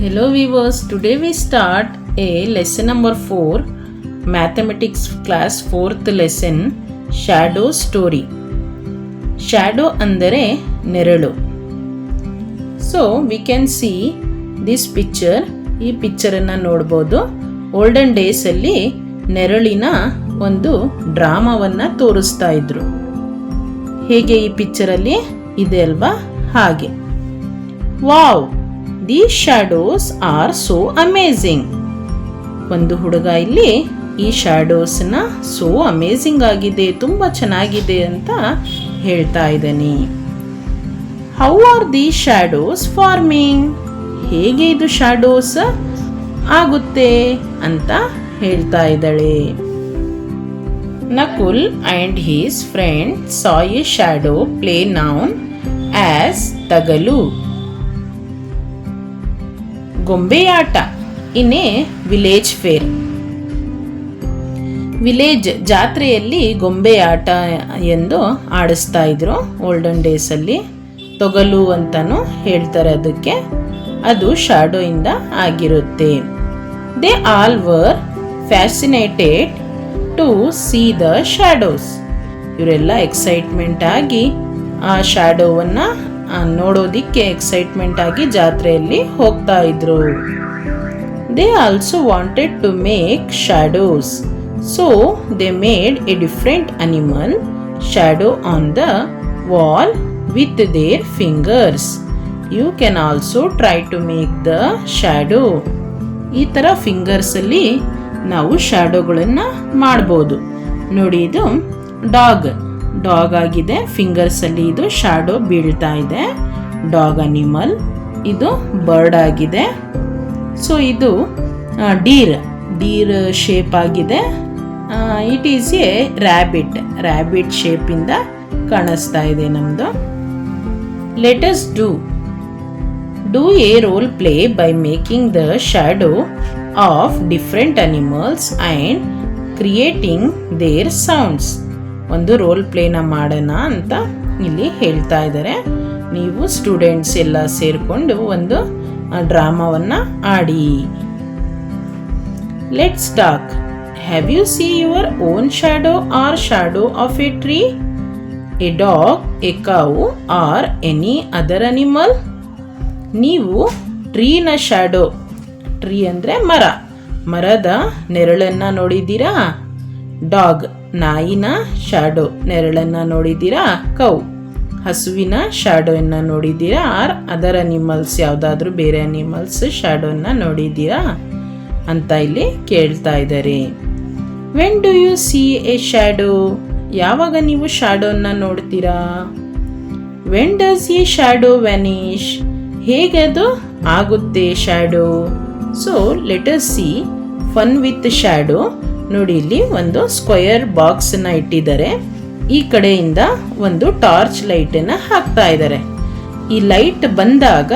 Hello viewers, today we start a lesson number 4, Mathematics class 4th lesson, Shadow Story. Shadow ಅಂದರೆ ನೆರಳು. So we can see this picture. ಈ ಪಿಕ್ಚರನ್ನು ನೋಡ್ಬೋದು. Olden ಡೇಸಲ್ಲಿ ನೆರಳಿನ ಒಂದು ಡ್ರಾಮಾವನ್ನು ತೋರಿಸ್ತಾ ಇದ್ರು. ಹೇಗೆ ಈ ಪಿಕ್ಚರಲ್ಲಿ ಇದೆ ಅಲ್ವಾ ಹಾಗೆ. Wow, these shadows are so amazing. ಒಂದು ಹುಡುಗ ಇಲ್ಲಿ ಈ ಶಾಡೋಸ್ನ ಸೋ ಅಮೇಜಿಂಗ್ ಆಗಿದೆ, ತುಂಬ ಚೆನ್ನಾಗಿದೆ ಅಂತ ಹೇಳ್ತಾ ಇದ್ದಾನೆ. How are these shadows forming? ಹೇಗೆ ಇದು ಶಾಡೋಸ್ ಆಗುತ್ತೆ ಅಂತ ಹೇಳ್ತಾ ಇದ್ದಾಳೆ. Nakul and his friend saw a shadow play known as Togalu. Gombeyata in a village fair. Village ಜಾತ್ರೆಯಲ್ಲಿ ಗೊಂಬೆಯಾಟ ಎಂದು ಆಡಿಸ್ತಾ ಇದ್ರು ಓಲ್ಡನ್ ಡೇಸಲ್ಲಿ. ತೊಗಲು ಅಂತಾನು ಹೇಳ್ತಾರೆ ಅದಕ್ಕೆ. ಅದು ಶಾಡೋ ಇಂದ ಆಗಿರುತ್ತೆ. They all were fascinated to see the shadows. ಇವರೆಲ್ಲ ಎಕ್ಸೈಟ್ಮೆಂಟ್ ಆಗಿ ಆ ಶಾಡೋವನ್ನು ನೋಡೋದಿಕ್ಕೆ ಎಕ್ಸೈಟ್ಮೆಂಟ್ ಆಗಿ ಜಾತ್ರೆಯಲ್ಲಿ ಹೋಗ್ತಾ ಇದ್ರು. They also wanted to make shadows, so they made a different animal shadow on the wall with their fingers. You can also try to make the shadow. ಈ ಥರ ಫಿಂಗರ್ಸಲ್ಲಿ ನಾವು ಶಾಡೋಗಳನ್ನು ಮಾಡ್ಬೋದು. ನೋಡಿ, ಇದು ಡಾಗ್ ಆಗಿದೆ. ಫಿಂಗರ್ಸ್ ಅಲ್ಲಿ ಇದು ಶಾಡೋ ಬೀಳ್ತಾ ಇದೆ. Dog animal. ಇದು ಬರ್ಡ್ ಆಗಿದೆ. ಸೊ ಇದು ಡೀರ್ ಶೇಪ್ ಆಗಿದೆ. It is a rabbit shape ಇಂದ ಕಾಣಿಸ್ತಾ ಇದೆ ನಮ್ದು. Let us do a role play by making the shadow of different animals and creating their sounds. ಒಂದು ರೋಲ್ ಪ್ಲೇನ ಮಾಡೋಣ ಅಂತ ಇಲ್ಲಿ ಹೇಳ್ತಾ ಇದ್ದಾರೆ. ನೀವು ಸ್ಟೂಡೆಂಟ್ಸ್ ಎಲ್ಲ ಸೇರಿಕೊಂಡು ಒಂದು ಡ್ರಾಮಾವನ್ನು ಆಡಿ. Let's talk. Have you see your own shadow or shadow of a tree, a dog, a cow or any other animal? ನೀವು ಟ್ರೀನ ಶಾಡೋ, ಟ್ರೀ ಅಂದರೆ ಮರದ ನೆರಳನ್ನು ನೋಡಿದ್ದೀರಾ? ಡಾಗ್ ನಾಯಿನ ಶಾಡೋ ನೆರಳನ್ನು ನೋಡಿದ್ದೀರಾ? ಕೌ ಹಸುವಿನ ಶಾಡೋವನ್ನು ನೋಡಿದ್ದೀರಾ? ಆರ್ ಅದರ್ ಅನಿಮಲ್ಸ್ ಯಾವುದಾದ್ರೂ ಬೇರೆ ಅನಿಮಲ್ಸ್ ಶಾಡೋನ್ನ ನೋಡಿದ್ದೀರಾ ಅಂತ ಇಲ್ಲಿ ಕೇಳ್ತಾ ಇದ್ದಾರೆ. When do U C A shadow? ಯಾವಾಗ ನೀವು ಶಾಡೋನ್ನ ನೋಡ್ತೀರಾ? When does A shadow vanish? ಹೇಗೆ ಅದು ಆಗುತ್ತೆ shadow? So let us see fun with shadow. ನೋಡಿ, ಇಲ್ಲಿ ಒಂದು ಸ್ಕ್ವಯರ್ ಬಾಕ್ಸನ್ನು ಇಟ್ಟಿದ್ದಾರೆ. ಈ ಕಡೆಯಿಂದ ಒಂದು ಟಾರ್ಚ್ ಲೈಟನ್ನು ಹಾಕ್ತಾ ಇದ್ದಾರೆ. ಈ ಲೈಟ್ ಬಂದಾಗ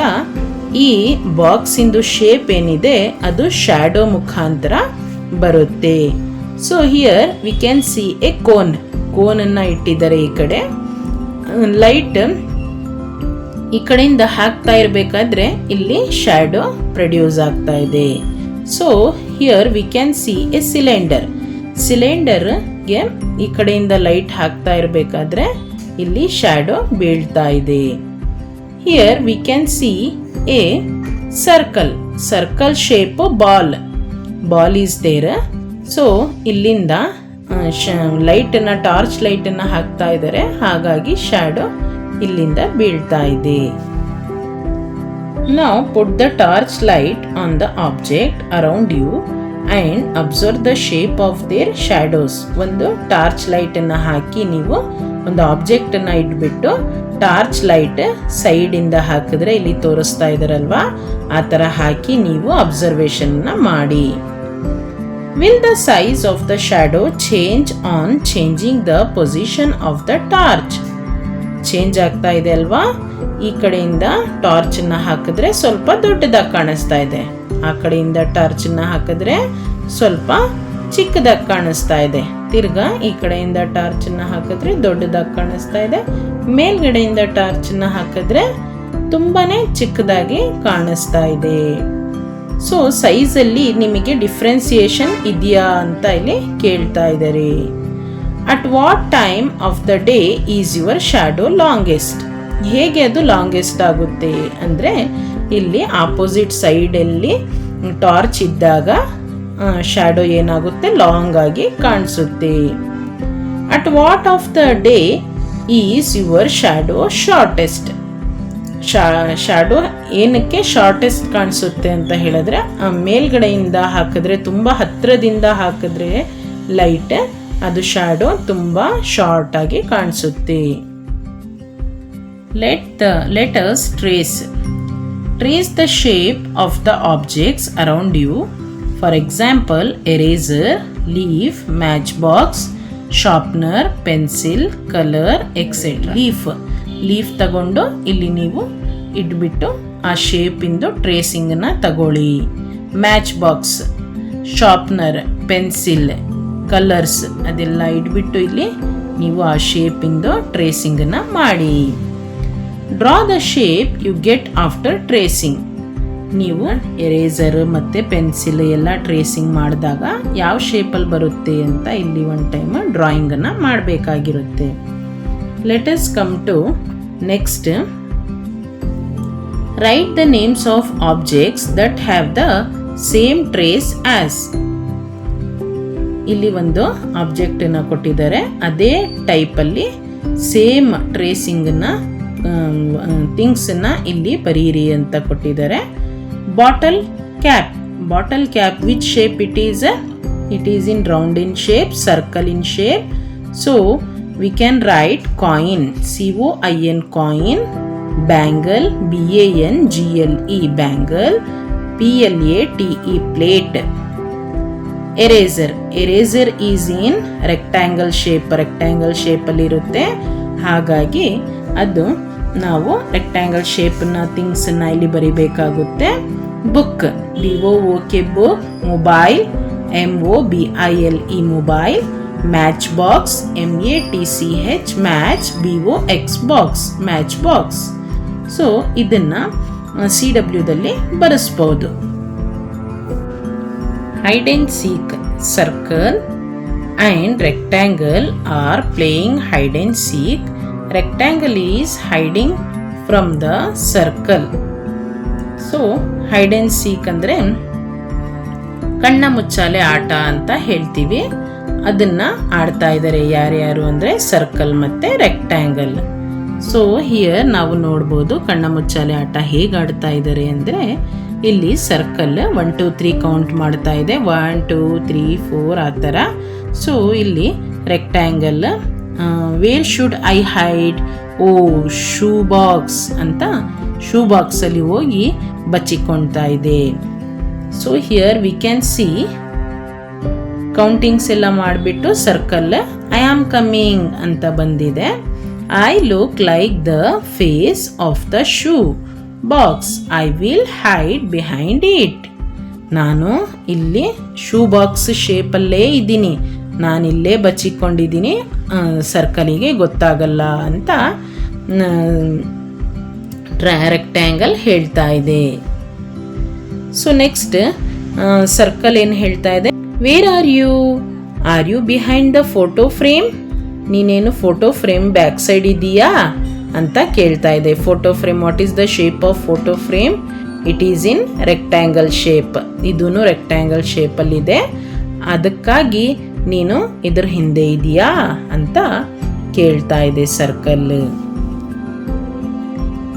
ಈ ಬಾಕ್ಸಿಂದು ಶೇಪ್ ಏನಿದೆ ಅದು ಶಾಡೋ ಮುಖಾಂತರ ಬರುತ್ತೆ. So here we can see a ಕೋನನ್ನು ಇಟ್ಟಿದ್ದಾರೆ. ಈ ಕಡೆ ಲೈಟ್ ಈ ಕಡೆಯಿಂದ ಹಾಕ್ತಾ ಇರಬೇಕಾದ್ರೆ ಇಲ್ಲಿ ಶಾಡೋ ಪ್ರೊಡ್ಯೂಸ್ ಆಗ್ತಾ ಇದೆ. So here we can see a ಸಿಲಿಂಡರ್ಗೆ ಈ ಕಡೆಯಿಂದ ಲೈಟ್ ಹಾಕ್ತಾ ಇರಬೇಕಾದ್ರೆ ಇಲ್ಲಿ ಶಾಡೋ ಬೀಳ್ತಾ ಇದೆ. Here we can see a circle shape ball is there. So ಇಲ್ಲಿಂದ ಟಾರ್ಚ್ ಲೈಟನ್ನು ಹಾಕ್ತಾ ಇದ್ದಾರೆ, ಹಾಗಾಗಿ ಶಾಡೋ ಇಲ್ಲಿಂದ ಬೀಳ್ತಾ ಇದೆ. Now put the torch light on the object around you and observe the shape of their shadows. ಒಂದು ಟಾರ್ಚ್ ಲೈಟನ್ನು ಹಾಕಿ ನೀವು ಒಂದು ಆಬ್ಜೆಕ್ಟನ್ನು ಇಟ್ಬಿಟ್ಟು ಟಾರ್ಚ್ ಲೈಟ್ ಸೈಡಿಂದ ಹಾಕಿದ್ರೆ ಇಲ್ಲಿ ತೋರಿಸ್ತಾ ಇದ್ದಾರಲ್ವಾ, ಆ ಥರ ಹಾಕಿ ನೀವು ಅಬ್ಸರ್ವೇಷನ್ನ ಮಾಡಿ. Will the size of the shadow change on changing the position of the torch? Change ಆಗ್ತಾ ಇದೆ ಅಲ್ವಾ? ಈ ಕಡೆಯಿಂದ ಟಾರ್ಚನ್ನು ಹಾಕಿದ್ರೆ ಸ್ವಲ್ಪ ದೊಡ್ಡದಾಗಿ ಕಾಣಿಸ್ತಾ ಇದೆ, ಆ ಕಡೆಯಿಂದ ಟಾರ್ಚನ್ನು ಹಾಕಿದ್ರೆ ಸ್ವಲ್ಪ ಚಿಕ್ಕದಾಗಿ ಕಾಣಿಸ್ತಾ ಇದೆ. ತಿರ್ಗಾ ಈ ಕಡೆಯಿಂದ ಟಾರ್ಚನ್ನು ಹಾಕಿದ್ರೆ ದೊಡ್ಡದಾಗಿ ಕಾಣಿಸ್ತಾ ಇದೆ, ಮೇಲ್ಗಡೆಯಿಂದ ಟಾರ್ಚನ್ನು ಹಾಕಿದ್ರೆ ತುಂಬಾನೇ ಚಿಕ್ಕದಾಗಿ ಕಾಣಿಸ್ತಾ ಇದೆ. ಸೊ ಸೈಜಲ್ಲಿ ನಿಮಗೆ ಡಿಫ್ರೆನ್ಸಿಯೇಷನ್ ಇದೆಯಾ ಅಂತ ಇಲ್ಲಿ ಕೇಳ್ತಾ ಇದ್ದಾರೆ. At what time of the day is your shadow longest? ಹೇಗೆ ಅದು ಲಾಂಗೆಸ್ಟ್ ಆಗುತ್ತೆ ಅಂದರೆ ಇಲ್ಲಿ ಆಪೋಸಿಟ್ ಸೈಡಲ್ಲಿ ಟಾರ್ಚ್ ಇದ್ದಾಗ ಶ್ಯಾಡೋ ಏನಾಗುತ್ತೆ, ಲಾಂಗ್ ಆಗಿ ಕಾಣಿಸುತ್ತೆ. At what of the day is your shadow shortest? Shadow ಏನಕ್ಕೆ ಶಾರ್ಟೆಸ್ಟ್ ಕಾಣಿಸುತ್ತೆ ಅಂತ ಹೇಳಿದ್ರೆ, ಮೇಲ್ಗಡೆಯಿಂದ ಹಾಕಿದ್ರೆ, ತುಂಬ ಹತ್ತಿರದಿಂದ ಹಾಕಿದ್ರೆ ಲೈಟ್, ಅದು ಶ್ಯಾಡೋ ತುಂಬ ಶಾರ್ಟ್ ಆಗಿ ಕಾಣಿಸುತ್ತೆ. Let us trace the shape of the objects around you. For example, eraser, leaf, matchbox, sharpener, pencil, color, etc. Leaf ತಗೊಂಡು ಇಲ್ಲಿ ನೀವು ಇಟ್ಬಿಟ್ಟು ಆ ಶೇಪಿಂದು ಟ್ರೇಸಿಂಗನ್ನು ತಗೊಳ್ಳಿ. Match box, sharpener, pencil, colours ಅದೆಲ್ಲ ಇಟ್ಬಿಟ್ಟು ಇಲ್ಲಿ ನೀವು ಆ ಶೇಪಿಂದು ಟ್ರೇಸಿಂಗನ್ನು ಮಾಡಿ. Draw the shape you get after tracing. ನೀವು ಎರೇಸರ್ ಮತ್ತು ಪೆನ್ಸಿಲ್ ಎಲ್ಲ ಟ್ರೇಸಿಂಗ್ ಮಾಡಿದಾಗ ಯಾವ ಶೇಪಲ್ಲಿ ಬರುತ್ತೆ ಅಂತ ಇಲ್ಲಿ ಒಂದು ಟೈಮ್ ಡ್ರಾಯಿಂಗನ್ನು ಮಾಡಬೇಕಾಗಿರುತ್ತೆ. Let us come to next. Write the names of objects that have the same trace as. ಇಲ್ಲಿ ಒಂದು ಆಬ್ಜೆಕ್ಟನ್ನು ಕೊಟ್ಟಿದ್ದಾರೆ, ಅದೇ ಟೈಪಲ್ಲಿ ಸೇಮ್ ಟ್ರೇಸಿಂಗನ್ನು ಥಿಂಗ್ಸನ್ನು ಇಲ್ಲಿ ಬರೀರಿ ಅಂತ ಕೊಟ್ಟಿದ್ದಾರೆ. Bottle cap which shape it is? It is in round in shape, circle in shape. So we can write coin, coin, coin, bangle, bangle, bangle, plate, plate. Eraser is in rectangle shape ಅಲ್ಲಿ ಇರುತ್ತೆ, ಹಾಗಾಗಿ ಅದು ನಾವು rectangle ಶೇಪ್ನ ಥಿಂಗ್ಸನ್ನ ಇಲ್ಲಿ ಬರಿಬೇಕಾಗುತ್ತೆ. Book, BOOK book. Mobile, MOBILE mobile. Match box, MATCH match, BOX box, match box. So ಇದನ್ನು CWದಲ್ಲಿ ಬರೆಸ್ಬೋದು. Hide and seek, circle and rectangle are playing hide and seek. Rectangle is hiding from the circle. So hide and seek ಅಂದರೆ ಕಣ್ಣ ಮುಚ್ಚಾಲೆ ಆಟ ಅಂತ ಹೇಳ್ತೀವಿ. ಅದನ್ನ ಆಡ್ತಾ ಇದ್ದಾರೆ ಯಾರ್ಯಾರು ಅಂದರೆ ಸರ್ಕಲ್ ಮತ್ತು ರೆಕ್ಟ್ಯಾಂಗಲ್. ಸೊ ಹಿಯರ್ ನಾವು ನೋಡ್ಬೋದು ಕಣ್ಣ ಮುಚ್ಚಾಲೆ ಆಟ ಹೇಗೆ ಆಡ್ತಾ ಇದ್ದಾರೆ ಅಂದರೆ, ಇಲ್ಲಿ ಸರ್ಕಲ್ 1 2 3 ಕೌಂಟ್ ಮಾಡ್ತಾ ಇದೆ, 1 2 3 4 ಆ ಥರ. ಸೊ ಇಲ್ಲಿ rectangle where should I hide? Oh shoe box ಅಂತ ಶೂ ಬಾಕ್ಸಲ್ಲಿ ಹೋಗಿ ಬಚ್ಚಿಕೊಳ್ತಾ ಇದೆ. So here we can see countings ಎಲ್ಲ ಮಾಡಿಬಿಟ್ಟು ಸರ್ಕಲ್ ಐ ಆಮ್ ಕಮ್ಮಿಂಗ್ ಅಂತ ಬಂದಿದೆ. I look like the face of the shoe box, I will hide behind it. ನಾನು ಇಲ್ಲಿ ಶೂ ಬಾಕ್ಸ್ ಶೇಪಲ್ಲೇ ಇದ್ದೀನಿ, ನಾನಿಲ್ಲೇ ಬಚ್ಚಿಕೊಂಡಿದ್ದೀನಿ, ಸರ್ಕಲಿಗೆ ಗೊತ್ತಾಗಲ್ಲ ಅಂತ ರೆಕ್ಟ್ಯಾಂಗಲ್ ಹೇಳ್ತಾ ಇದೆ. ಸೊ ನೆಕ್ಸ್ಟ್ ಸರ್ಕಲ್ ಏನು ಹೇಳ್ತಾ ಇದೆ? Where are you behind the photo frame? ನೀನೇನು ಫೋಟೋ ಫ್ರೇಮ್ ಬ್ಯಾಕ್ ಸೈಡ್ ಇದೆಯಾ ಅಂತ ಕೇಳ್ತಾ ಇದೆ. Photo frame, what is the shape of photo frame? It is in rectangle shape. ಇದೂ ರೆಕ್ಟ್ಯಾಂಗಲ್ ಶೇಪಲ್ಲಿದೆ, ಅದಕ್ಕಾಗಿ ನೀನು ಇದ್ರ ಹಿಂದೆ ಇದೆಯಾ ಅಂತ ಕೇಳ್ತಾ ಇದೆ circle.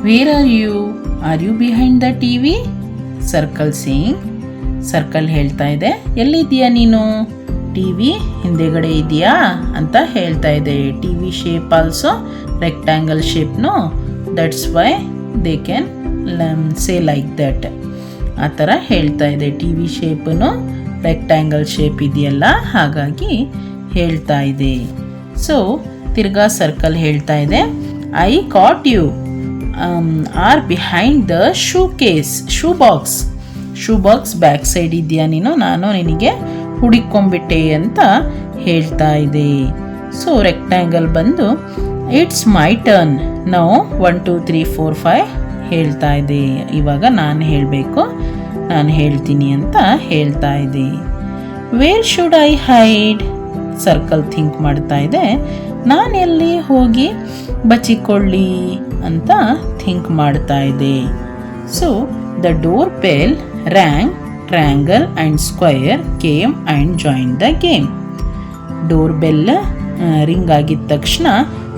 Where are you behind the TV? Circle saying, circle ಹೇಳ್ತಾ ಇದೆ ಎಲ್ಲಿದೆಯಾ ನೀನು? TV ಹಿಂದೆಗಡೆ ಇದೆಯಾ ಅಂತ ಹೇಳ್ತಾ ಇದೆ. TV ಶೇಪ್ ಆಲ್ಸೋ ರೆಕ್ಟ್ಯಾಂಗಲ್ ಶೇಪ್ನು, that's why they can say like that. ಆ ಥರ ಹೇಳ್ತಾ ಇದೆ. TV ಶೇಪನು ರೆಕ್ಟ್ಯಾಂಗಲ್ ಶೇಪ್ ಇದೆಯಲ್ಲ, ಹಾಗಾಗಿ ಹೇಳ್ತಾ ಇದೆ. ಸೊ ತಿರ್ಗಾ ಸರ್ಕಲ್ ಹೇಳ್ತಾ ಇದೆ I caught you are behind the shoe case, shoe box back side ಇದೆಯಾ ನೀನು? ನಾನು ನಿನಗೆ ಹುಡುಕೊಂಡ್ಬಿಟ್ಟೆ ಅಂತ ಹೇಳ್ತಾ ಇದೆ. ಸೊ ರೆಕ್ಟ್ಯಾಂಗಲ್ ಬಂದು ಇಟ್ಸ್ ಮೈ ಟರ್ನ್ ನೌ 1 2 3 4 5 ಹೇಳ್ತಾ ಇದೆ. ಇವಾಗ ನಾನು ಹೇಳಬೇಕು, ನಾನು ಹೇಳ್ತೀನಿ ಅಂತ ಹೇಳ್ತಾ ಇದೆ. Wear should I hide? Circle think ಮಾಡ್ತಾ ಇದೆ, ನಾನು ಎಲ್ಲಿ ಹೋಗಿ ಬಚ್ಚಿಕೊಳ್ಳಿ ಅಂತ ಥಿಂಕ್ ಮಾಡ್ತಾ ಇದೆ. So the door bell rang, triangle and square came and join the game. Door bell ring ಆಗಿದ ತಕ್ಷಣ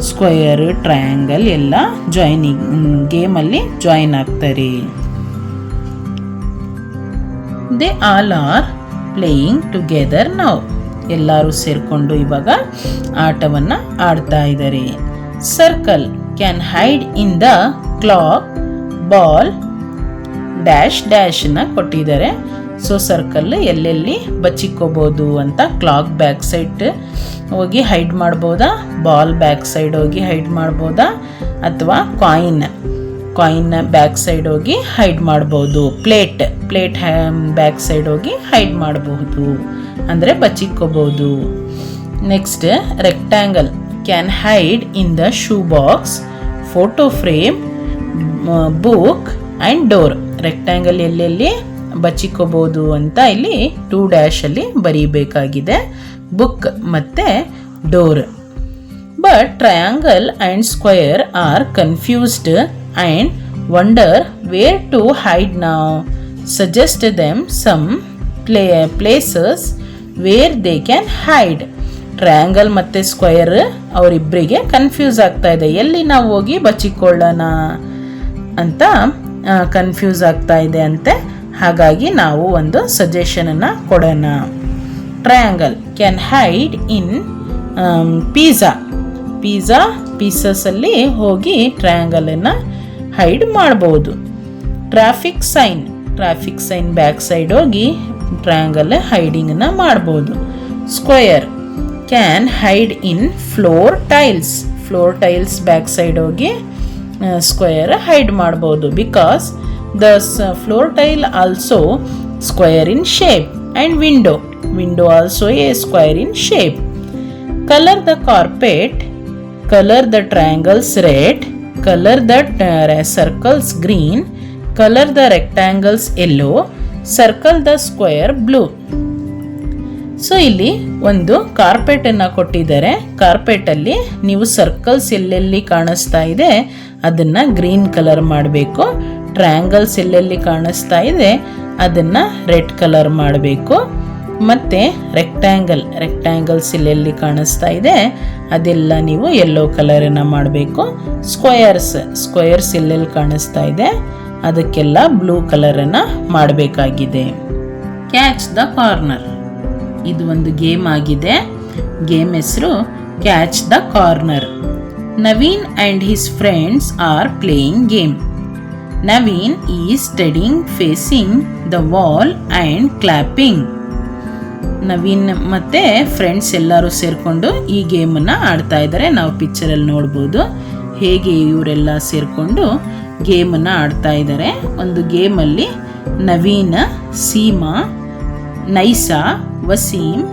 ಸ್ಕ್ವೇರ್, ಟ್ರಯಾಂಗಲ್ ಎಲ್ಲ ಗೇಮಲ್ಲಿ ಜಾಯಿನ್ ಆಗ್ತಾರೆ. They all are playing together now. ಎಲ್ಲರೂ ಸೇರಿಕೊಂಡು ಇವಾಗ ಆಟವನ್ನು ಆಡ್ತಾ ಇದ್ದಾರೆ. Circle can hide in the clock, ball dash ಡ್ಯಾಶನ್ನ ಕೊಟ್ಟಿದ್ದಾರೆ. ಸೊ ಸರ್ಕಲ್ ಎಲ್ಲೆಲ್ಲಿ ಬಚ್ಚಿಕೋಬೋದು ಅಂತ, ಕ್ಲಾಕ್ ಬ್ಯಾಕ್ ಸೈಡ್ ಹೋಗಿ ಹೈಡ್ ಮಾಡ್ಬೋದಾ, ಬಾಲ್ ಬ್ಯಾಕ್ ಸೈಡ್ ಹೋಗಿ ಹೈಡ್ ಮಾಡ್ಬೋದಾ, ಅಥವಾ ಕಾಯಿನ್ ಬ್ಯಾಕ್ ಸೈಡ್ ಹೋಗಿ ಹೈಡ್ ಮಾಡ್ಬೋದು, ಪ್ಲೇಟ್ ಬ್ಯಾಕ್ ಸೈಡ್ ಹೋಗಿ ಹೈಡ್ ಮಾಡಬಹುದು, ಅಂದರೆ ಬಚ್ಚಿಕೋಬಹುದು. Next rectangle can hide in the shoe box, photo frame, book and door. Rectangle ಎಲ್ಲೆಲ್ಲಿ ಬಚ್ಚಿಕೋಬಹುದು ಅಂತ ಇಲ್ಲಿ 2 ಡ್ಯಾಶಲ್ಲಿ ಬರೀಬೇಕಾಗಿದೆ, ಬುಕ್ ಮತ್ತು door. But triangle and square are confused and wonder where to hide now. Suggest them some places where they can hide. Triangle ಮತ್ತು square ಅವರಿಬ್ಬರಿಗೆ confuse ಆಗ್ತಾ ಇದೆ, ಎಲ್ಲಿ ನಾವು ಹೋಗಿ ಬಚ್ಚಿಕೊಳ್ಳೋಣ ಅಂತ ಕನ್ಫ್ಯೂಸ್ ಆಗ್ತಾ ಇದೆ ಅಂತೆ. ಹಾಗಾಗಿ ನಾವು ಒಂದು ಸಜೆಷನನ್ನು ಕೊಡೋಣ. Triangle can hide in pizza ಪೀಸಸಲ್ಲಿ ಹೋಗಿ ಟ್ರಯಾಂಗಲನ್ನು ಹೈಡ್ ಮಾಡ್ಬೋದು. ಟ್ರಾಫಿಕ್ ಸೈನ್ ಬ್ಯಾಕ್ ಸೈಡ್ ಹೋಗಿ ಟ್ರಯಾಂಗಲ್ ಹೈಡಿಂಗನ್ನು ಮಾಡ್ಬೋದು. Square can hide in floor tiles back side ಹೋಗಿ ಸ್ಕ್ವೇರ್ ಹೈಡ್ ಮಾಡ್ಬೋದು, because the floor tile also square in shape and window also a square in shape. Colour the carpet, colour the triangles red, colour the circles green, colour the rectangles yellow, circle the square blue. So ಇಲ್ಲಿ ಒಂದು ಕಾರ್ಪೆಟನ್ನು ಕೊಟ್ಟಿದ್ದಾರೆ. ಕಾರ್ಪೆಟಲ್ಲಿ ನೀವು circles ಎಲ್ಲೆಲ್ಲಿ ಕಾಣಿಸ್ತಾ ಇದೆ ಅದನ್ನು green colour ಮಾಡಬೇಕು, triangles ಎಲ್ಲೆಲ್ಲಿ ಕಾಣಿಸ್ತಾ ಇದೆ ಅದನ್ನು ರೆಡ್ ಕಲರ್ ಮಾಡಬೇಕು, ಮತ್ತು ರೆಕ್ಟ್ಯಾಂಗಲ್ಸ್ ಎಲ್ಲೆಲ್ಲಿ ಕಾಣಿಸ್ತಾ ಇದೆ ಅದೆಲ್ಲ ನೀವು ಯೆಲ್ಲೋ ಕಲರನ್ನು ಮಾಡಬೇಕು. ಸ್ಕ್ವೇರ್ಸ್ ಎಲ್ಲೆಲ್ಲಿ ಕಾಣಿಸ್ತಾ ಇದೆ ಅದಕ್ಕೆಲ್ಲ ಬ್ಲೂ ಕಲರನ್ನು ಮಾಡಬೇಕಾಗಿದೆ. ಕ್ಯಾಚ್ ದ ಕಾರ್ನರ್, ಇದು ಒಂದು ಗೇಮ್ ಆಗಿದೆ. ಗೇಮ್ ಹೆಸರು catch the corner. Naveen and his friends are playing game. Naveen is studying facing the wall and clapping. Naveen ಮತ್ತು ಫ್ರೆಂಡ್ಸ್ ಎಲ್ಲರೂ ಸೇರಿಕೊಂಡು ಈ ಗೇಮನ್ನು ಆಡ್ತಾ ಇದ್ದಾರೆ. ನಾವು ಪಿಕ್ಚರಲ್ಲಿ ನೋಡ್ಬೋದು ಹೇಗೆ ಇವರೆಲ್ಲ ಸೇರಿಕೊಂಡು ಗೇಮನ್ನು ಆಡ್ತಾ ಇದ್ದಾರೆ. ಒಂದು ಗೇಮಲ್ಲಿ ನವೀನ್, ಸೀಮಾ, ನೈಸಾ, ವಸೀಮ್,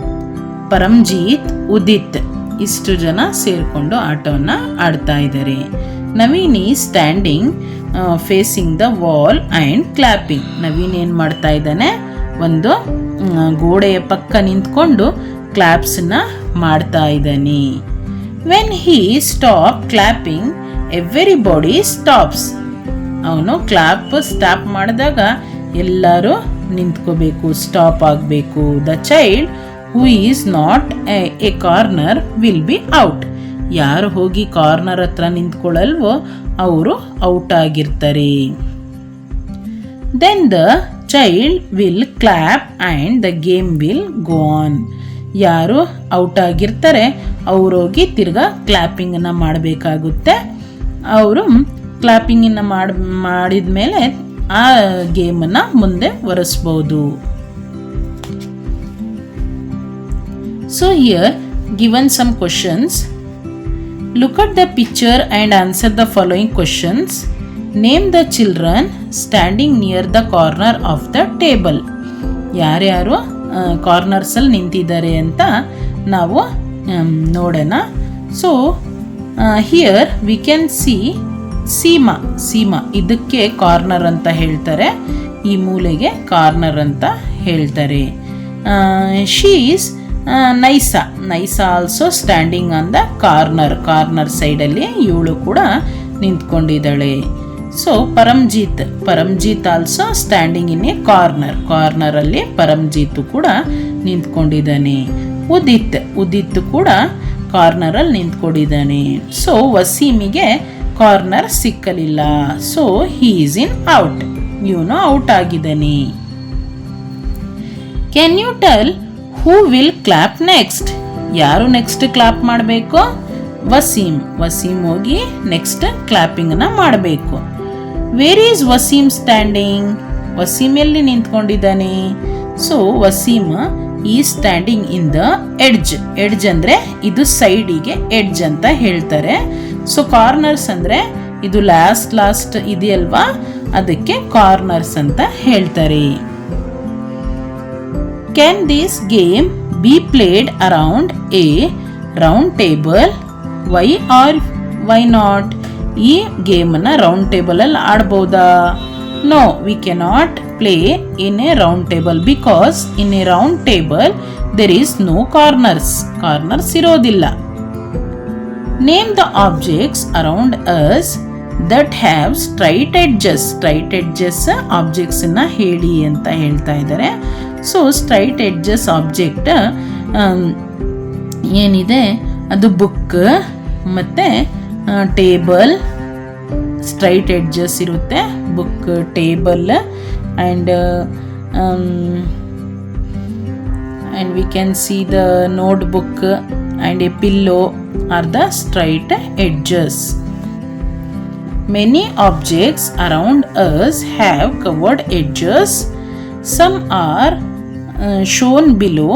ಪರಂಜೀತ್, ಉದಿತ್ ಇಷ್ಟು ಜನ ಸೇರಿಕೊಂಡು ಆಟವನ್ನು ಆಡ್ತಾ ಇದ್ದಾರೆ. Naveen is standing facing the wall and clapping. Naveen ಏನು ಮಾಡ್ತಾ ಇದ್ದಾನೆ, ಒಂದು ಗೋಡೆಯ ಪಕ್ಕ ನಿಂತ್ಕೊಂಡು ಕ್ಲಾಪ್ಸನ್ನ ಮಾಡ್ತಾ ಇದ್ದಾನೆ. When he stop clapping everybody stops. ಅವನು ಸ್ಟಾಪ್ ಮಾಡಿದಾಗ ಎಲ್ಲರೂ ನಿಂತ್ಕೋಬೇಕು, ಸ್ಟಾಪ್ ಆಗಬೇಕು. The child who is not a corner will be out. ಯಾರು ಹೋಗಿ ಕಾರ್ನರ್ ಹತ್ರ ನಿಂತ್ಕೊಳ್ಳಲ್ವೋ ಅವರು ಔಟ್ ಆಗಿರ್ತಾರೆ. Then the child will clap and the game will go on. ಯಾರು ಔಟ್ ಆಗಿರ್ತಾರೆ ಅವರೋಗಿ ತಿರ್ಗಾ ಕ್ಲಾಪಿಂಗನ್ನು ಮಾಡಬೇಕಾಗುತ್ತೆ. ಅವರು ಕ್ಲಾಪಿಂಗನ್ನು ಮಾಡಿದ ಮೇಲೆ ಆ ಗೇಮನ್ನು ಮುಂದೆ ಒರೆಸ್ಬೋದು. So here given some questions. Look at the picture and answer the following questions. Name the children standing near the corner of the table. ಯಾರ್ಯಾರು ಕಾರ್ನರ್ಸಲ್ಲಿ ನಿಂತಿದ್ದಾರೆ ಅಂತ ನಾವು ನೋಡೋಣ. So here we can see Seema Seema ಇದಕ್ಕೆ ಕಾರ್ನರ್ ಅಂತ ಹೇಳ್ತಾರೆ, ಈ ಮೂಲೆಗೆ ಕಾರ್ನರ್ ಅಂತ ಹೇಳ್ತಾರೆ. She is Naisa Naisa also standing on the corner ಸೈಡಲ್ಲಿ ಇವಳು ಕೂಡ ನಿಂತ್ಕೊಂಡಿದ್ದಾಳೆ. So Paramjeet also standing in a ಕಾರ್ನರಲ್ಲಿ ಪರಂಜೀತ್ ಕೂಡ ನಿಂತ್ಕೊಂಡಿದ್ದಾನೆ. ಉದಿತ್ ಕೂಡ ಕಾರ್ನರಲ್ಲಿ ನಿಂತ್ಕೊಂಡಿದ್ದಾನೆ. ಸೊ ವಸೀಮಿಗೆ ಕಾರ್ನರ್ ಸಿಕ್ಕಲಿಲ್ಲ. So he is in out, ಇವನು ಔಟ್ ಆಗಿದ್ದಾನೆ. Can you tell who will clap next? ಯಾರು ನೆಕ್ಸ್ಟ್ ಕ್ಲಾಪ್ ಮಾಡಬೇಕು? ವಸೀಮ್ ಹೋಗಿ ನೆಕ್ಸ್ಟ್ ಕ್ಲಾಪಿಂಗ್ನ ಮಾಡಬೇಕು. Where is Waseem standing? Waseem ಎಲ್ಲಿ ನಿಂತ್ಕೊಂಡಿದ್ದಾನೆ? ಸೊ ವಸೀಮ್ ಈ ಸ್ಟ್ಯಾಂಡಿಂಗ್ ಇನ್ ದ ಎಡ್ಜ್ ಅಂದರೆ ಇದು ಸೈಡಿಗೆ ಎಡ್ಜ್ ಅಂತ ಹೇಳ್ತಾರೆ. ಸೊ ಕಾರ್ನರ್ಸ್ ಅಂದರೆ ಇದು ಲಾಸ್ಟ್ ಇದೆಯಲ್ವಾ, ಅದಕ್ಕೆ ಕಾರ್ನರ್ಸ್ ಅಂತ ಹೇಳ್ತಾರೆ. Can this game be played around a round table? Why or why not? ಈ ಗೇಮನ್ನು ರೌಂಡ್ ಟೇಬಲಲ್ಲಿ ಆಡ್ಬೋದಾ? No, we cannot play in a round table because in a round table there is no corners ಇರೋದಿಲ್ಲ. Name the objects around us that have straight edges ಆಬ್ಜೆಕ್ಟ್ಸನ್ನು ಹೇಳಿ ಅಂತ ಹೇಳ್ತಾ ಇದ್ದಾರೆ. ಸೊ ಸ್ಟ್ರೈಟ್ ಎಡ್ಜಸ್ ಆಬ್ಜೆಕ್ಟ್ ಏನಿದೆ ಅದು ಬುಕ್ ಮತ್ತು table. Straight edges ಇರುತ್ತೆ, book, table and we can see the notebook and a pillow are the straight edges. Many objects around us have covered edges. Some are shown below.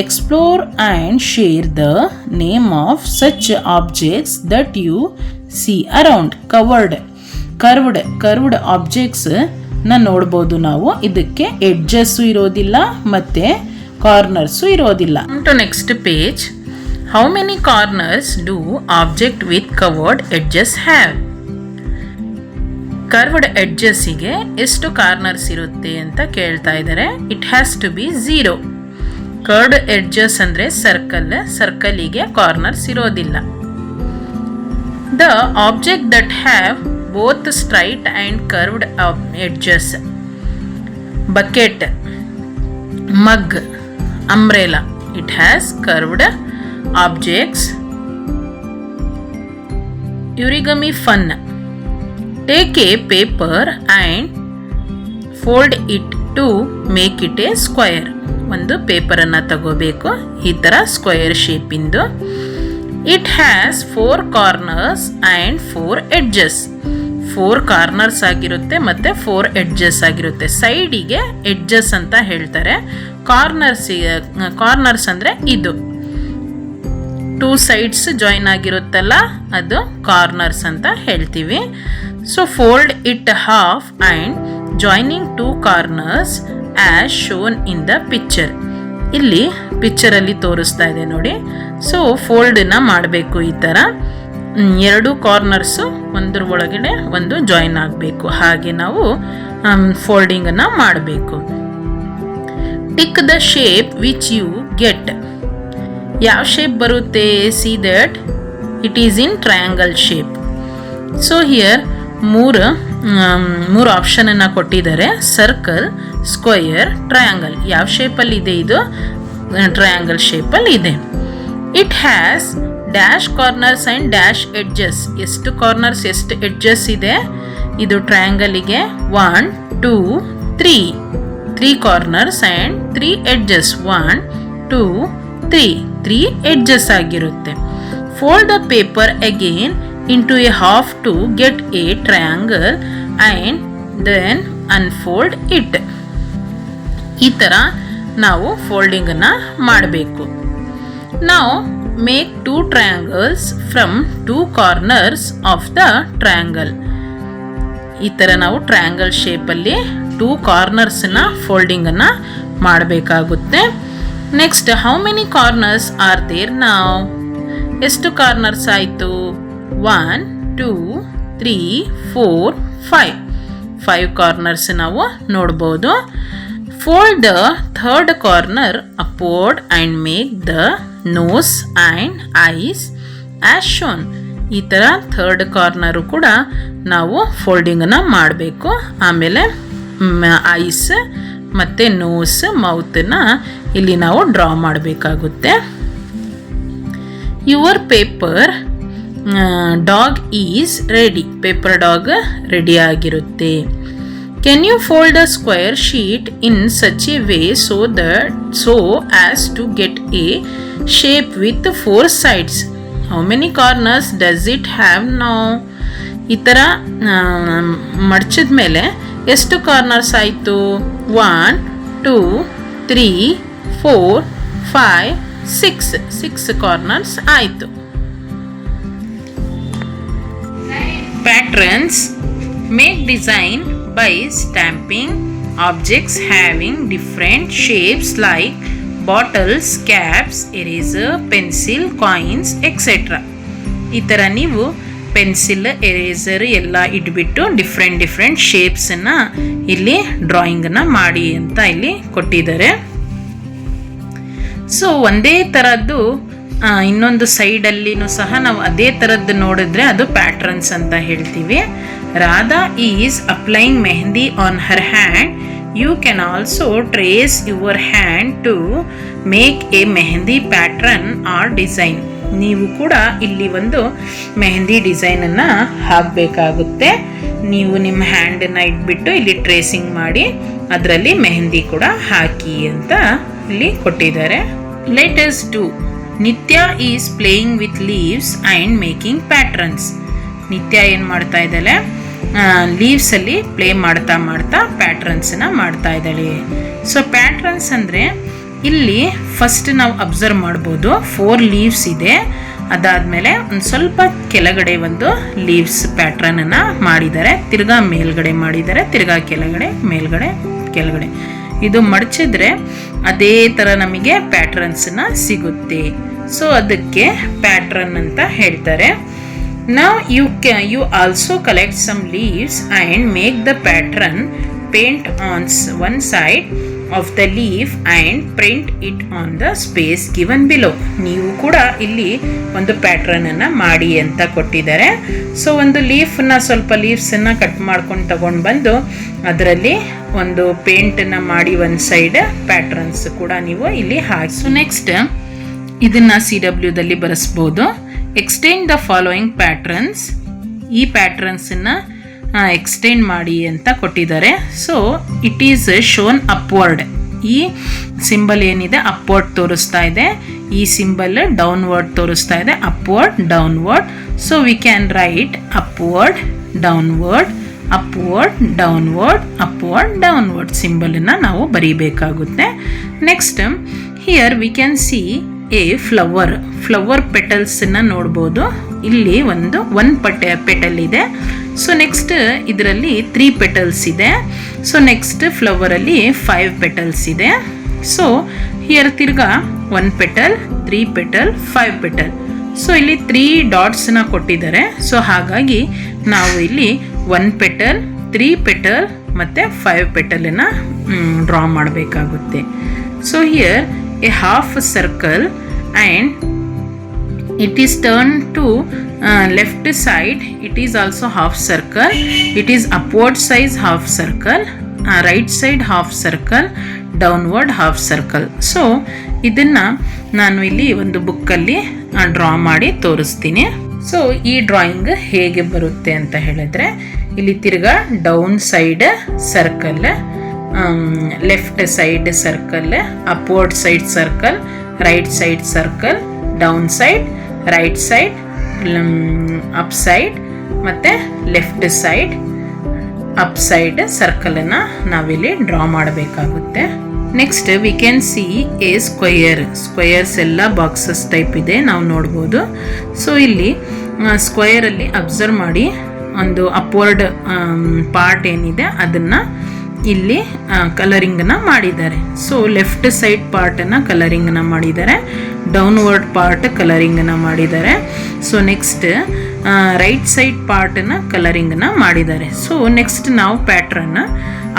Explore and share the name of such objects that you see around. curved objects ನ ನೋಡ್ಬೋದು ನಾವು. ಇದಕ್ಕೆ edges ಇರೋದಿಲ್ಲ ಮತ್ತೆ corners ಇರೋದಿಲ್ಲ. To next page. How many corners do object with covered edges have? Curved ಎಡ್ಜಸ್ಸಿಗೆ ಎಷ್ಟು corners ಇರುತ್ತೆ ಅಂತ ಕೇಳ್ತಾ ಇದ್ದಾರೆ. It has to be 0. Curved edges ಅಂದರೆ ಸರ್ಕಲ್ಲಿಗೆ ಕಾರ್ನರ್ಸ್ ಇರೋದಿಲ್ಲ. The object that have both straight and curved edges. Bucket, mug, umbrella, it has curved objects. Origami fun. Take a paper and fold it to make it a square. ಒಂದು ಪೇಪರನ್ನು ತಗೋಬೇಕು, ಈ ಥರ square ಶೇಪಿಂದು. It has 4 corners and 4 edges. 4 corners ಆಗಿರುತ್ತೆ ಮತ್ತು 4 edges ಆಗಿರುತ್ತೆ. ಸೈಡಿಗೆ edges ಅಂತ ಹೇಳ್ತಾರೆ. ಕಾರ್ನರ್ಸ್ ಅಂದರೆ ಇದು 2 ಸೈಡ್ಸ್ ಜಾಯಿನ್ ಆಗಿರುತ್ತಲ್ಲ, ಅದು ಕಾರ್ನರ್ಸ್ ಅಂತ ಹೇಳ್ತೀವಿ. So fold it half and joining 2 corners as shown in the picture. ಇಲ್ಲಿ ಪಿಕ್ಚರಲ್ಲಿ ತೋರಿಸ್ತಾ ಇದೆ ನೋಡಿ. ಸೊ ಫೋಲ್ಡನ್ನ ಮಾಡಬೇಕು ಈ ಥರ. 2 ಕಾರ್ನರ್ಸು ಒಂದ್ರ ಒಳಗಡೆ ಒಂದು ಜಾಯಿನ್ ಆಗಬೇಕು. ಹಾಗೆ ನಾವು ಫೋಲ್ಡಿಂಗನ್ನು ಮಾಡಬೇಕು. Tick the shape which you get. ಯಾವ ಶೇಪ್ ಬರುತ್ತೆ? See that it is in triangle shape. So here ಮೂರು ಆಪ್ಷನನ್ನು ಕೊಟ್ಟಿದ್ದಾರೆ. Circle, square, triangle. ಯಾವ ಶೇಪಲ್ಲಿ ಇದೆ? ಇದು ಟ್ರಯಾಂಗಲ್ ಶೇಪಲ್ಲಿ ಇದೆ. It has dash corners and dash edges. ಎಷ್ಟು ಕಾರ್ನರ್ಸ್ ಎಷ್ಟು ಎಡ್ಜಸ್ ಇದೆ? ಇದು ಟ್ರಯಾಂಗಲಿಗೆ 1, 2, 3 ಕಾರ್ನರ್ಸ್ ಆ್ಯಂಡ್ 3 ಎಡ್ಜಸ್. 1, 2, 3 ಎಡ್ಜಸ್ ಆಗಿರುತ್ತೆ. Fold the paper again into a half to get a triangle and then unfold it. ಈ ಥರ ನಾವು ಫೋಲ್ಡಿಂಗನ್ನು ಮಾಡಬೇಕು. ನಾವು make 2 triangles from 2 corners of the triangle. ಈ ಥರ ನಾವು ಟ್ರಯಾಂಗಲ್ ಶೇಪಲ್ಲಿ 2 ಕಾರ್ನರ್ಸನ್ನ ಫೋಲ್ಡಿಂಗನ್ನು ಮಾಡಬೇಕಾಗುತ್ತೆ. Next, how many corners are there ನಾವು? ಎಷ್ಟು ಕಾರ್ನರ್ಸ್ ಆಯಿತು? 1, 2, 3, 4, 5 ಕಾರ್ನರ್ಸ್ ನಾವು ನೋಡ್ಬೋದು. Fold the third corner upward and make the nose and eyes as shown. ಈ ಥರ ಥರ್ಡ್ ಕಾರ್ನರು ಕೂಡ ನಾವು ಫೋಲ್ಡಿಂಗನ್ನು ಮಾಡಬೇಕು. ಆಮೇಲೆ ಐಸ್ ಮತ್ತು ನೋಸ್ ಮೌತನ್ನು ಇಲ್ಲಿ ನಾವು ಡ್ರಾ ಮಾಡಬೇಕಾಗುತ್ತೆ. Your paper dog is ready. Paper dog ready ಆಗಿರುತ್ತೆ. Can you fold a square sheet in such a way so as to get a shape with 4 sides? How many corners does it have now? ಈ ಥರ ಮಡಚಿದ ಮೇಲೆ ಎಷ್ಟು corners ಆಯಿತು? 1, 2, 3, 4, 5, 6 corners ಆಯಿತು. Patterns make design by stamping objects having different shapes like bottles, caps, eraser, pencil, coins, etc. ಈ ಥರ ನೀವು ಪೆನ್ಸಿಲ್, ಎರೇಸರ್ ಎಲ್ಲ ಇಟ್ಬಿಟ್ಟು ಡಿಫ್ರೆಂಟ್ ಶೇಪ್ಸನ್ನು ಇಲ್ಲಿ ಡ್ರಾಯಿಂಗನ್ನು ಮಾಡಿ ಅಂತ ಇಲ್ಲಿ ಕೊಟ್ಟಿದ್ದಾರೆ. ಸೊ ಒಂದೇ ಥರದ್ದು ಇನ್ನೊಂದು ಸೈಡಲ್ಲಿನೂ ಸಹ ನಾವು ಅದೇ ಥರದ್ದು ನೋಡಿದ್ರೆ ಅದು ಪ್ಯಾಟ್ರನ್ಸ್ ಅಂತ ಹೇಳ್ತೀವಿ. Radha is applying mehndi on her hand. You can also trace your hand to make a mehndi pattern or design. ನೀವು ಕೂಡ ಇಲ್ಲಿ ಒಂದು ಮೆಹಂದಿ ಡಿಸೈನನ್ನು ಹಾಕಬೇಕಾಗುತ್ತೆ. ನೀವು ನಿಮ್ಮ ಹ್ಯಾಂಡನ್ನು ಇಟ್ಬಿಟ್ಟು ಇಲ್ಲಿ ಟ್ರೇಸಿಂಗ್ ಮಾಡಿ ಅದರಲ್ಲಿ ಮೆಹಂದಿ ಕೂಡ ಹಾಕಿ ಅಂತ ಇಲ್ಲಿ ಕೊಟ್ಟಿದ್ದಾರೆ. Let us do. Nitya is playing with leaves and making patterns. Nitya ಏನು ಮಾಡ್ತಾ ಇದ್ದಾಳೆ? ಲೀವ್ಸಲ್ಲಿ ಪ್ಲೇ ಮಾಡ್ತಾ ಪ್ಯಾಟ್ರನ್ಸನ್ನ ಮಾಡ್ತಾ ಇದ್ದಾಳೆ. ಸೊ ಪ್ಯಾಟ್ರನ್ಸ್ ಅಂದರೆ ಇಲ್ಲಿ ಫಸ್ಟ್ ನಾವು ಅಬ್ಸರ್ವ್ ಮಾಡ್ಬೋದು 4 ಲೀವ್ಸ್ ಇದೆ. ಅದಾದಮೇಲೆ ಒಂದು ಸ್ವಲ್ಪ ಕೆಳಗಡೆ ಒಂದು ಲೀವ್ಸ್ ಪ್ಯಾಟ್ರನನ್ನು ಮಾಡಿದ್ದಾರೆ, ತಿರ್ಗಾ ಮೇಲ್ಗಡೆ ಮಾಡಿದ್ದಾರೆ, ತಿರ್ಗಾ ಕೆಳಗಡೆ ಮೇಲ್ಗಡೆ ಕೆಳಗಡೆ. ಇದು ಮಡಚಿದ್ರೆ ಅದೇ ಥರ ನಮಗೆ ಪ್ಯಾಟ್ರನ್ಸನ್ನ ಸಿಗುತ್ತೆ. ಸೊ ಅದಕ್ಕೆ ಪ್ಯಾಟ್ರನ್ ಅಂತ ಹೇಳ್ತಾರೆ. Now you also collect some leaves and make the pattern. Paint on one side of the leaf and print it on the space given below. ನೀವು ಕೂಡ ಇಲ್ಲಿ ಒಂದು ಪ್ಯಾಟ್ರನನ್ನು ಮಾಡಿ ಅಂತ ಕೊಟ್ಟಿದ್ದಾರೆ. ಸೊ ಒಂದು ಸ್ವಲ್ಪ ಲೀವ್ಸನ್ನು ಕಟ್ ಮಾಡ್ಕೊಂಡು ತಗೊಂಡು ಬಂದು ಅದರಲ್ಲಿ ಒಂದು ಪೇಂಟನ್ನು ಮಾಡಿ ಒಂದು ಸೈಡ್ ಪ್ಯಾಟ್ರನ್ಸ್ ಕೂಡ ನೀವು ಇಲ್ಲಿ ಹಾಕಿ. ಸೊ ನೆಕ್ಸ್ಟ್ ಇದನ್ನು CWದಲ್ಲಿ ಬರೆಸ್ಬೋದು. Extend the following patterns. ಈ ಪ್ಯಾಟ್ರನ್ಸನ್ನು ಎಕ್ಸ್ಟೆಂಡ್ ಮಾಡಿ ಅಂತ ಕೊಟ್ಟಿದ್ದಾರೆ. So it is shown upward. ಈ ಸಿಂಬಲ್ ಏನಿದೆ ಅಪ್ವರ್ಡ್ ತೋರಿಸ್ತಾ ಇದೆ, ಈ ಸಿಂಬಲ್ ಡೌನ್ವರ್ಡ್ ತೋರಿಸ್ತಾ ಇದೆ, upward downward. So we can write upward downward, upward downward, upward downward ಸಿಂಬಲನ್ನು ನಾವು ಬರೀಬೇಕಾಗುತ್ತೆ. Next here we can see a flower ಪೆಟಲ್ಸನ್ನು ನೋಡ್ಬೋದು. ಇಲ್ಲಿ ಒನ್ ಪೆಟಲ್ ಇದೆ. ಸೊ ನೆಕ್ಸ್ಟ್ ಇದರಲ್ಲಿ 3 ಪೆಟಲ್ಸ್ ಇದೆ. ಸೊ ನೆಕ್ಸ್ಟ್ ಫ್ಲವರಲ್ಲಿ 5 ಪೆಟಲ್ಸ್ ಇದೆ. ಸೊ ಹಿಯರ್ ತಿರ್ಗಾ 1 ಪೆಟಲ್, 3 ಪೆಟಲ್, 5 ಪೆಟಲ್. ಸೊ ಇಲ್ಲಿ 3 ಡಾಟ್ಸ್ನ ಕೊಟ್ಟಿದ್ದಾರೆ. ಸೊ ಹಾಗಾಗಿ ನಾವು ಇಲ್ಲಿ 1 ಪೆಟಲ್, 3 ಪೆಟಲ್ ಮತ್ತು 5 ಪೆಟಲನ್ನು ಡ್ರಾ ಮಾಡಬೇಕಾಗುತ್ತೆ. So here a half circle and it is turned to left side. It is also half circle. It is upward size half circle, right side half circle, downward half circle. So ಇದನ್ನು ನಾನು ಇಲ್ಲಿ ಒಂದು ಬುಕ್ಕಲ್ಲಿ draw ಮಾಡಿ ತೋರಿಸ್ತೀನಿ. So ಈ drawing ಹೇಗೆ ಬರುತ್ತೆ ಅಂತ ಹೇಳಿದ್ರೆ ಇಲ್ಲಿ ತಿರ್ಗಾ down side circle, left side circle, upward side circle, right side circle, down side, right side, up side ಮತ್ತು ಲೆಫ್ಟ್ ಸೈಡ್ ಅಪ್ ಸೈಡ್ ಸರ್ಕಲನ್ನು ನಾವಿಲ್ಲಿ ಡ್ರಾ ಮಾಡಬೇಕಾಗುತ್ತೆ. Next we can see A squares ಎಲ್ಲ ಬಾಕ್ಸಸ್ ಟೈಪ್ ಇದೆ, ನಾವು ನೋಡ್ಬೋದು. So ಇಲ್ಲಿ ಸ್ಕ್ವಯರಲ್ಲಿ observe ಮಾಡಿ ಒಂದು ಅಪ್ವರ್ಡ್ ಪಾರ್ಟ್ ಏನಿದೆ ಅದನ್ನು ಇಲ್ಲಿ ಕಲರಿಂಗನ್ನು ಮಾಡಿದ್ದಾರೆ. ಸೊ ಲೆಫ್ಟ್ ಸೈಡ್ ಪಾರ್ಟನ್ನು ಕಲರಿಂಗನ್ನು ಮಾಡಿದ್ದಾರೆ, ಡೌನ್ವರ್ಡ್ ಪಾರ್ಟ್ ಕಲರಿಂಗನ್ನು ಮಾಡಿದ್ದಾರೆ. ಸೊ ನೆಕ್ಸ್ಟ್ ರೈಟ್ ಸೈಡ್ ಪಾರ್ಟನ್ನ ಕಲರಿಂಗನ್ನ ಮಾಡಿದ್ದಾರೆ. ಸೊ ನೆಕ್ಸ್ಟ್ ನಾವು ಪ್ಯಾಟ್ರನ್ನ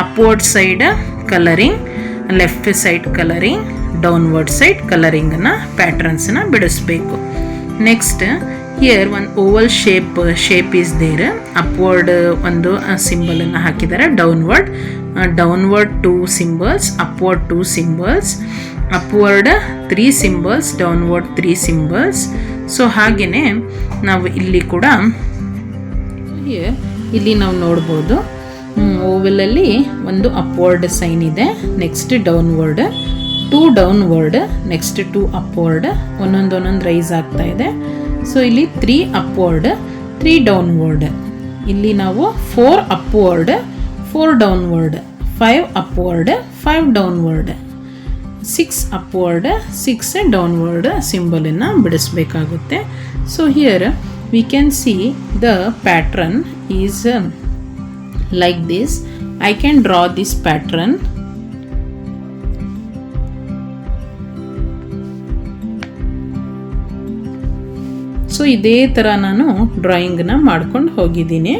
upward side colouring, left side colouring, downward side ಕಲರಿಂಗನ್ನು ಪ್ಯಾಟ್ರನ್ಸನ್ನ ಬಿಡಿಸ್ಬೇಕು. ನೆಕ್ಸ್ಟ್ ಹಿಯರ್ ಒಂದು oval shape is there. Upward ಒಂದು ಸಿಂಬಲನ್ನು ಹಾಕಿದ್ದಾರೆ, downward 2 symbols, upward 2 symbols, upward 3 symbols, downward 3 symbols. So ಹಾಗೆಯೇ ನಾವು ಇಲ್ಲಿ ಕೂಡ ಇಲ್ಲಿ ನಾವು ನೋಡ್ಬೋದು, ಓವಲಲ್ಲಿ ಒಂದು ಅಪ್ವರ್ಡ್ ಸೈನ್ ಇದೆ, next downward, 2 downward, next 2 upward, ಒಂದೊಂದು ರೈಸ್ ಆಗ್ತಾ ಇದೆ. ಸೊ ಇಲ್ಲಿ 3 ಅಪ್ವರ್ಡ್, 3 ಡೌನ್ವರ್ಡ್, ಇಲ್ಲಿ ನಾವು 4 upward, 4 downward, 5 upward, 5 downward, 6 upward, 6 downward ಸಿಂಬಲನ್ನು ಬಿಡಿಸ್ಬೇಕಾಗುತ್ತೆ. So here we can see the pattern is like this. I can draw this pattern. So ಇದೇ ಥರ ನಾನು ಡ್ರಾಯಿಂಗನ್ನ ಮಾಡ್ಕೊಂಡು ಹೋಗಿದ್ದೀನಿ.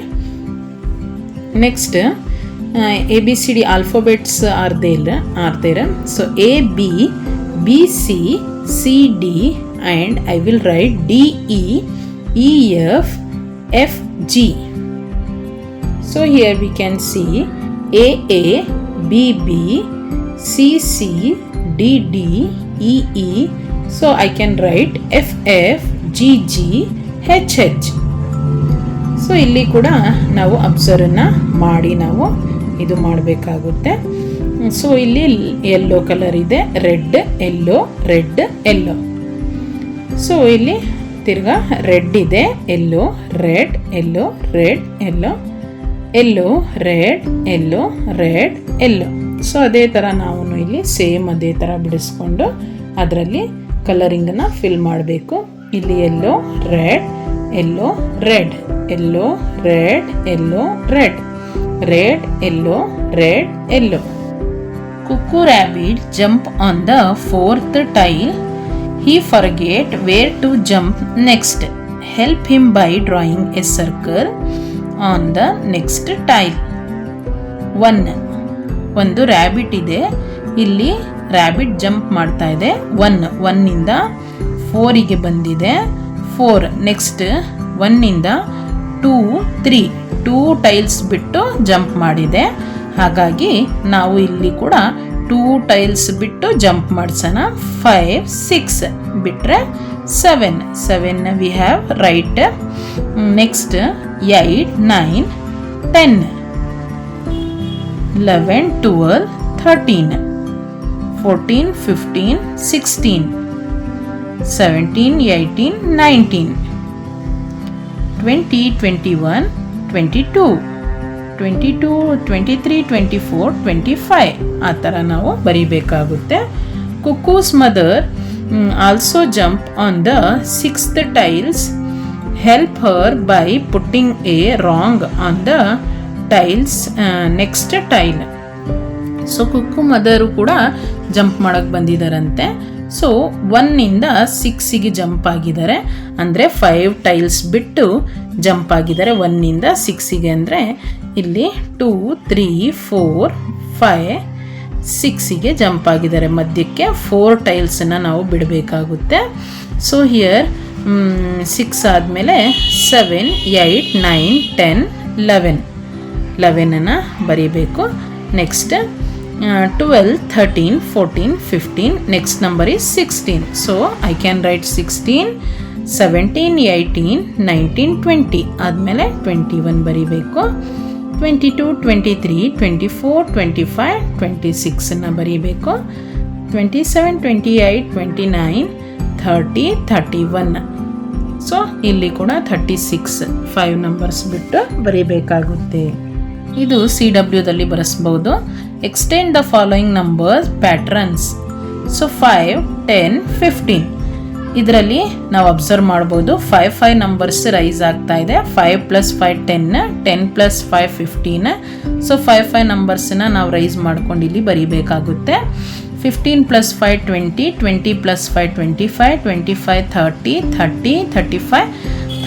Next ABCD alphabets are there. So A, B, B, C, C, D, and I will write D, E, E, F, F, G. So here we can see A, A, B, B, C, C, D, D, E, E. So I can write F, F, G, G, H, H. So ಇಲ್ಲಿ ಕೂಡ ನಾವು ಅಬ್ಸರ್ವ್ನ ಮಾಡಿ ನಾವು ಇದು ಮಾಡಬೇಕಾಗುತ್ತೆ. So ಇಲ್ಲಿ yellow colour ಇದೆ, red yellow, red yellow. So ಇಲ್ಲಿ ತಿರ್ಗಾ ರೆಡ್ ಇದೆ, yellow, red yellow, red yellow, yellow, red yellow, red yellow. So ಅದೇ ಥರ ನಾವು ಇಲ್ಲಿ ಸೇಮ್ ಅದೇ ಥರ ಬಿಡಿಸ್ಕೊಂಡು ಅದರಲ್ಲಿ ಕಲರಿಂಗನ್ನು ಫಿಲ್ ಮಾಡಬೇಕು. ಇಲ್ಲಿ ಎಲ್ಲೋ, red, yellow, red, yellow, red, yellow, red, red, yellow, red, yellow. Cuckoo Rabbit jump on the 4th tile. He forget where to jump next. Help him by drawing a circle on the next tile. 1. ಒಂದು rabbit ಇದೆ, ಇಲ್ಲಿ rabbit jump ಮಾಡ್ತಾ ಇದೆ. 1 ಇಂದ 4ಗೆ ಬಂದಿದೆ, 4. Next 1 ಇಂದ 2, 3 2 tiles ಬಿಟ್ಟು jump ಮಾಡಿದೆ. ಹಾಗಾಗಿ ನಾವು ಇಲ್ಲಿ ಕೂಡ 2 ಟೈಲ್ಸ್ ಬಿಟ್ಟು ಜಂಪ್ ಮಾಡಿಸೋಣ. 5, 6 ಬಿಟ್ಟರೆ 7 ವಿ ಹ್ಯಾವ್ ರೈಟ್. ನೆಕ್ಸ್ಟ್ 8, 9, 10, 11, 12, 13, 14, 15, 16, 17, 18, 19, 20, 21, 22, 23, 24, 25 ಆ ಥರ ನಾವು ಬರೀಬೇಕಾಗುತ್ತೆ. Cuckoo's mother also jump on the 6th tiles. Help her by putting a wrong on the tiles next tile. So cuckoo mother ಕೂಡ ಜಂಪ್ ಮಾಡೋಕ್ಕೆ ಬಂದಿದ್ದಾರಂತೆ. ಸೊ 1 ಇಂದ 6ಗೆ ಜಂಪ್ ಆಗಿದ್ದಾರೆ, ಅಂದರೆ 5 ಟೈಲ್ಸ್ ಬಿಟ್ಟು ಜಂಪ್ ಆಗಿದ್ದಾರೆ 1 ಇಂದ 6ಗೆ. ಅಂದರೆ ಇಲ್ಲಿ 2, 3, 4, 5, 6ಗೆ ಜಂಪ್ ಆಗಿದ್ದಾರೆ. ಮಧ್ಯಕ್ಕೆ 4 ಟೈಲ್ಸನ್ನು ನಾವು ಬಿಡಬೇಕಾಗುತ್ತೆ. ಸೊ ಹಿಯರ್ 6 ಆದಮೇಲೆ 7, 8, 9, 10, 11 ಬರೀಬೇಕು. Next 12, 13, 14, 15, next number is 16. So I can write 16, 17, 18, 19, 20 ಆದಮೇಲೆ 21 ಬರೀಬೇಕು. 22, 23, 24, 25, 26 ಬರೀಬೇಕು. 27, 28, 29, 30, 31. ಸೊ ಇಲ್ಲಿ ಕೂಡ 36 5 ನಂಬರ್ಸ್ ಬಿಟ್ಟು ಬರೀಬೇಕಾಗುತ್ತೆ. ಇದು CWದಲ್ಲಿ ಬರೆಸ್ಬೋದು. Extend the following numbers patterns. So 5, 10, 15 ಇದರಲ್ಲಿ ನಾವು ಅಬ್ಸರ್ವ್ ಮಾಡ್ಬೋದು 5 ನಂಬರ್ಸ್ ರೈಸ್ ಆಗ್ತಾ ಇದೆ. 5 + 5 10, 10 + 5 15. ಸೊ 5 ನಂಬರ್ಸನ್ನ ನಾವು ರೈಸ್ ಮಾಡ್ಕೊಂಡು ಇಲ್ಲಿ ಬರೀಬೇಕಾಗುತ್ತೆ. 15 + 5 20, 20 + 5 25, 25 30, 30 35,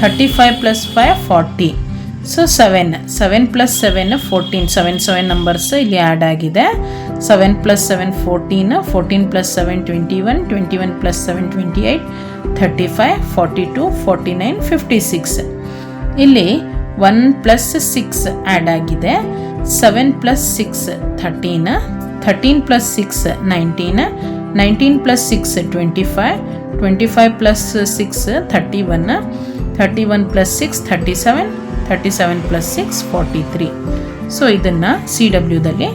35 plus 5 40. ಸೊ 7 ಪ್ಲಸ್ 7 14, 7 ನಂಬರ್ಸ್ ಇಲ್ಲಿ ಆ್ಯಡ್ ಆಗಿದೆ. 7 ಪ್ಲಸ್ 7 14, 14 ಪ್ಲಸ್ 7 21, 21 ಪ್ಲಸ್ 7 28, 35, 42, 49, 56. ಇಲ್ಲಿ 1 ಪ್ಲಸ್ 6 ಆ್ಯಡ್ ಆಗಿದೆ. 7 plus 6 13, 13 plus 6 19, 19 plus 6 25, 25 plus 6 31, 31 plus 6 37, 37 plus 6 43. So ಇದನ್ನು CWದಲ್ಲಿ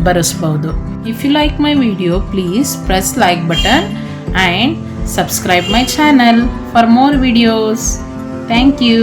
ಬರೆಸ್ಬೋದು. If you like my video please press like button and subscribe my channel for more videos. Thank you.